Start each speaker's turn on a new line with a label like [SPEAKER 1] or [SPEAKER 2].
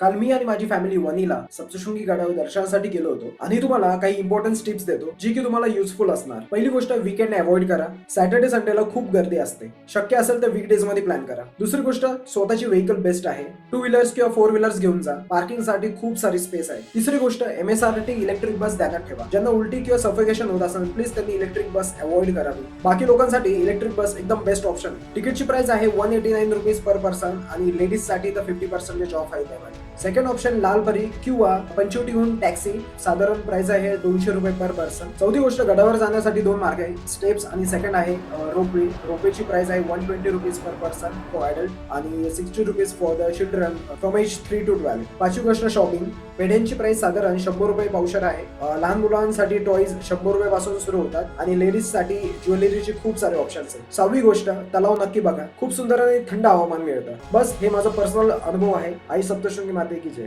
[SPEAKER 1] काल मी आणि माझी फॅमिली वनीला सप्तशृंगी गडावर दर्शनासाठी गेलो होतो आणि तुम्हाला काही इम्पॉर्टंट टिप्स देतो जी की तुम्हाला युजफुल असणार. पहिली गोष्ट, वीकेंड अवॉइड करा. सॅटर्डे संडेला खूप गर्दी असते. शक्य असेल तर वीकडेज मध्ये प्लॅन करा. दुसरी गोष्ट, स्वतःची व्हेकल बेस्ट आहे. 2 व्हीलर्स किंवा 4 व्हीलर्स घेऊन जा. पार्किंग साठी खूप सारी स्पेस आहे. तिसरी गोष्ट, MSRT इलेक्ट्रिक बस ध्यानात ठेवा. ज्यांना उलटी किंवा सफोकेशन होत असेल प्लीज त्यांनी इलेक्ट्रिक बस अवॉइड करावी. बाकी लोकांसाठी इलेक्ट्रिक बस एकदम बेस्ट ऑप्शन. तिकीटची प्राइस आहे 189 रुपीज पर पर्सन आणि लेडीज साठी तर 50% ऑफ आहे त्यामध्ये. सेकंड ऑप्शन, लालपरी किंवा पंचवटीहून टॅक्सी. साधारण प्राइस आहे 200 रुपये पर पर्सन. चौथी गोष्ट, गडावर जाण्यासाठी 2 मार्ग आहे, स्टेप्स आणि सेकंड आहे रोपवे. रोपवेची प्राइस आहे 120 rupees per person for adult आणि 60 rupees for the children from age 3 to 12. पाचवी गोष्ट, शॉपिंग. पेढ्यांची प्राइस साधारण 100 रुपये पावशेर आहे. लहान मुलांसाठी टॉईज 100 रुपये पासून सुरू होतात आणि लेडीज साठी ज्वेलरीचे खूप सारे ऑप्शन्स आहेत. सहावी गोष्ट, तलाव नक्की बघा. खूप सुंदर आणि थंड हवामान मिळतं. बस हे माझा पर्सनल अनुभव आहे. आई सप्तशृंगी माते की जय.